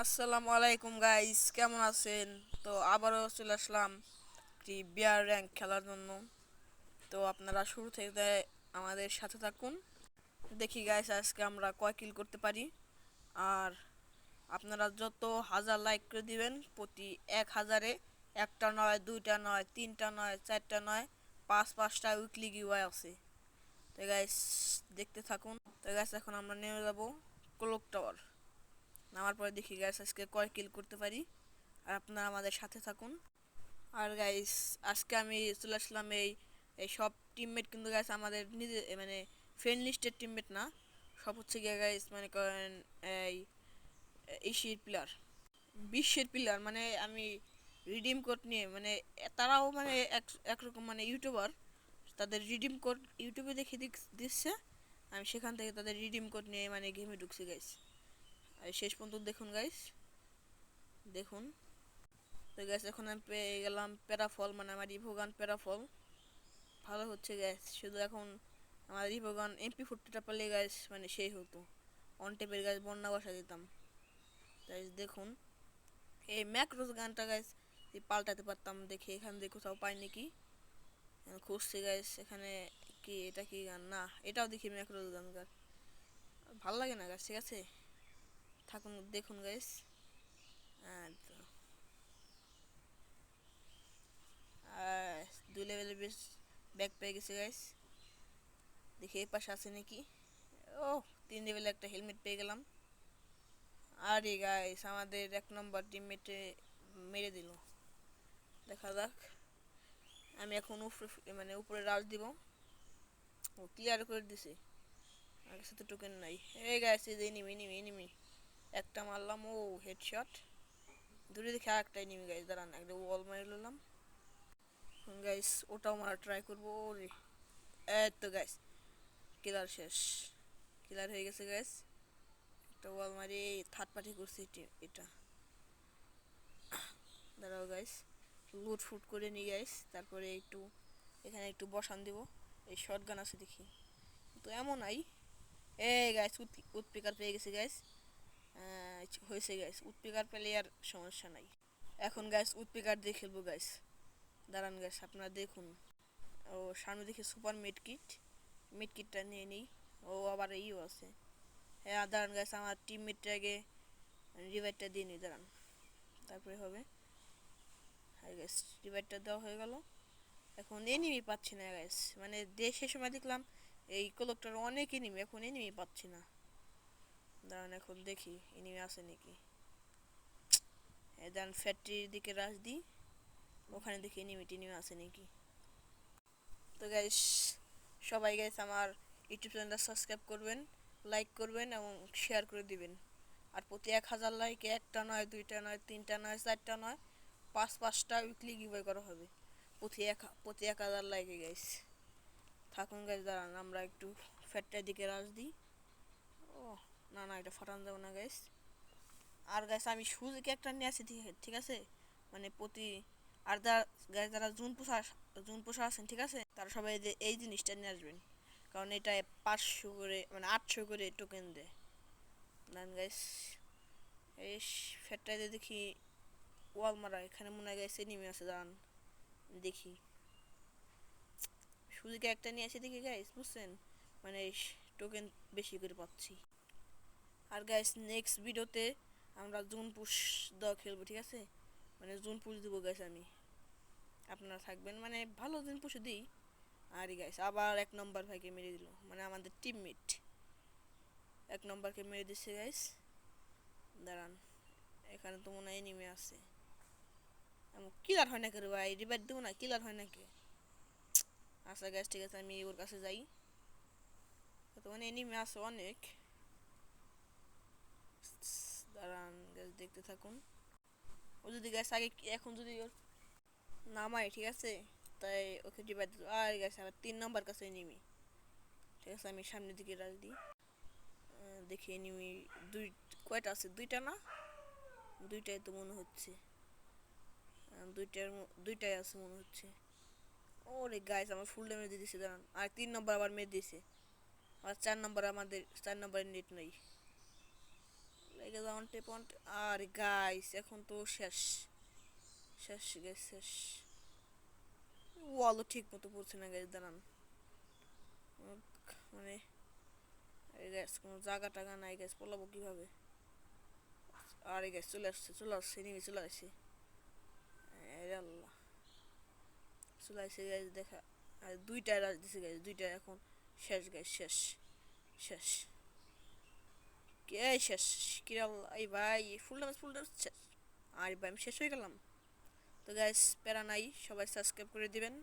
আসসালামু আলাইকুম গাইস, কেমন আছেন? তো আবারও চলে আসলাম একটি বিয়ার র্যাঙ্ক খেলার জন্য। তো আপনারা শুরু থেকে আমাদের সাথে থাকুন। দেখি গাইস আজকে আমরা কয় কিল করতে পারি। আর আপনারা যত হাজার লাইক করে দিবেন, প্রতি 1000-এ একটা নয়, দুইটা নয়, তিনটা নয়, চারটা নয়, পাঁচটা উইকলি গিওয়াই আছে। তো গাইস দেখতে থাকুন। তো গাইস এখন আমরা নেমে যাব ক্লক টাওয়ার। নামার পরে দেখি গাইস আজকে কয় কিল করতে পারি। আর আপনারা আমাদের সাথে থাকুন। আর গাইস আজকে আমি চলে আসলাম এই সব টিমমেট কিন্তু গাইস আমাদের নিজে মানে ফ্রেন্ড লিস্টের টিমমেট না। সব হচ্ছে গিয়ে গাইস মানে করেন এই এশিয়ার প্লেয়ার, বিশ্বের প্লেয়ার। মানে আমি রিডিম কোড নিয়ে মানে তারাও মানে একরকম মানে ইউটিউবার। তাদের রিডিম কোড ইউটিউবে দেখে দিচ্ছে। আমি সেখান থেকে তাদের রিডিম কোড নিয়ে মানে গেমে ঢুকছি গাইস। আর শেষ পর্যন্ত দেখুন গাইস, দেখুন। তো গ্যাস এখন আমি পেয়ে গেলাম প্যারাফল, মানে আমার রিভোগান প্যারাফল। ভালো হচ্ছে গ্যাস, শুধু এখন আমার রিভোগান MP40টা পেলে গ্যাস মানে সেই হতো। অন টেপের গ্যাস বন্যা বসা দিতাম। তাই দেখুন এই ম্যাক্রোস গানটা গ্যাস পাল্টাতে পারতাম, দেখি এখান দিয়ে কোথাও পাই নাকি। খুঁজছি গ্যাস এখানে। কি এটা কি গান? না, এটাও দেখি ম্যাক্রোস গান গান। ভালো লাগে না গ্যাস, ঠিক আছে থাকুন দেখুন গ্যাস। আর দুই লেভেলের বেশ ব্যাগ পেয়ে গেছে গাইস। দেখি এই পাশে আছে নাকি। ও, 3 লেভেলে একটা হেলমেট পেয়ে গেলাম। আরে গাইস আমাদের 1 নম্বর টিমমেটে মেরে দিল। দেখা যাক। আমি এখন উপরে মানে উপরে রাশ দিব। ও ক্লিয়ার করে দিছে। আমার কাছে তো টোকেন নাই। এই গাইস এই যে এনিমি এনিমি এনিমি। একটা মারলাম, ও হেডশট। দূরে দেখে আরেকটা এনিমি গাইস, দাঁড়ান একটা ওয়াল মারি নিলাম। গাইস ওটাও মারা ট্রাই করবো। ওরে এই তো গাইস কিলার শেষ। কিলার হয়ে গেছে গাইস। একটা ওয়াল মারি থার্ড পার্টি করছি এটা। দাঁড়াও গাইস, লুট ফুট করে নিই গাইস, তারপরে একটু এখানে একটু বসান দিব। এই শর্ট গান আছে দেখি, তো এমন আই। এই গাইস উৎপিকার পেয়ে গেছি গাইস। হয়েছে গাইস, উৎপিকার পেলে আর সমস্যা নাই। এখন গাইস উৎপিকার দিয়ে খেলবো গাইস। দাঁড়ান গাইস আপনারা দেখুন। ও সামনে দেখি সুপার মিড কিট, মিড কিটটা নিয়ে নিই। ও আবার ইও আছে। হ্যাঁ দাঁড়ান গাইস, আমার টিমমেটটা আগে রিভাইভটা দিয়ে নিই, দাঁড়ান তারপরে হবে। হ্যাঁ গাইস রিভাইভটা দেওয়া হয়ে গেল। এখন এনিমি পাচ্ছি না গাইস, মানে দেশের সময় দেখলাম এই কলকটার অনেক এনিমি, এখন এনিমি পাচ্ছি না। দাঁড়ান এখন দেখি এনিমি আছে নাকি। দাঁড়ান ফ্যাক্টরির দিকে রাশ দিই, ওখানে দেখি এনিমি টেনিমি আছে নাকি। তো গাইস সবাই গাইস আমার ইউটিউব চ্যানেলটা সাবস্ক্রাইব করবেন, লাইক করবেন এবং শেয়ার করে দিবেন। আর প্রতি 1000 লাইকে একটা নয়, দুইটা নয়, তিনটা নয়, চারটা নয়, পাঁচটা উইকলি গিভওয়ে করা হবে। প্রতি 1000 লাইকে গাইস। থাকুন গাইস, দাঁড়ান আমরা একটু ফ্যাটটার দিকে রাশ দিই। ও না না, এটা ফাটানো যাবে না গাইস। আর গাইস আমি সুজুকি একটা নিয়ে আসি, ঠিক আছে। মানে প্রতি আর গাইস যারা জুন পোষা আছেন, ঠিক আছে, তারা সবাই এই জিনিসটা নিয়ে আসবেন। কারণ এটা 500 করে মানে 800 করে টোকেন দেয়। দেন গাইস এই ফ্যাটটাতে দেখি ওয়াল মারা, এখানে মনে হয় গাইস এনিমি আছে, দাঁড়ান দেখি। সুজুকি একটা নিয়ে আসি দেখি গাইস, বুঝছেন, মানে টোকেন বেশি করে পাচ্ছি। আর গাইস নেক্সট ভিডিওতে আমরা জুন পুশ দেওয়া খেলবো, ঠিক আছে। মানে জুন পুশ দেবো গাইস আমি, আপনারা থাকবেন, মানে ভালো জুন পুশ দিই। আর গাইস আবার 1 নম্বর ভাইকে মেরে দিল, মানে আমাদের টিমমেট 1 নম্বরকে মেরে দিচ্ছে গাইস। দাঁড়ান এখানে তো মনে হয় এনিমি আছে। কিলার হয় না কে রে ভাই, রিভাইভ দেবো না, কিলার হয় নাকি। আচ্ছা গাইস ঠিক আছে, আমি ওর কাছে যাই। তো মানে এনিমি আছে অনেক। দাঁড়ান গাইস দেখতে থাকুন। ও যদি গাইস আগে এখন যদি ওর নামায়, ঠিক আছে, তাই ওকে রিভাইভ দিল। আর গাইস আবার 3 নম্বর কাছে এনিমি। ঠিক আছে আমি সামনের দিকে রাখ দিই। দেখি এনিমি দুই কয়টা আছে, দুইটা না, দুইটাই তো মনে হচ্ছে। দুইটাই আছে মনে হচ্ছে। ওরে গাইস আমার ফুল ড্যামেজ দিয়ে দিছে, দাঁড়ান। আর 3 নম্বর আবার মেরে দিয়েছে। আর 4 নম্বর, আমাদের 4 নম্বরের নেট নাই। লেগে যাওয়ান টেপন। আর গাইস এখন তো শেষ, শেষ গাইস শেষ। ওয়ালও ঠিক মতো পড়ছে না গাইস, দাঁড়ান। মানে গাইস কোনো জায়গা টাগা নাই গাইস, পলাবো কিভাবে? আরে গাইস চলে আসছে, চলে আসছে, নেমে চলে আসছে। আল্লাহ, চলে আসছে গাইস দেখা। আর দুইটা রাজ দিছে গাইস, দুইটা এখন শেষ গাইস, শেষ শেষ। কে শেষ? কিরাল্লা এই ভাই, ফুল ড্যামেজ ফুল ড্যামেজ শেষ। আর ভাই আমি শেষ হয়ে গেলাম। তো গাইস প্যারা নাই, সবাই সাবস্ক্রাইব করে দিবেন।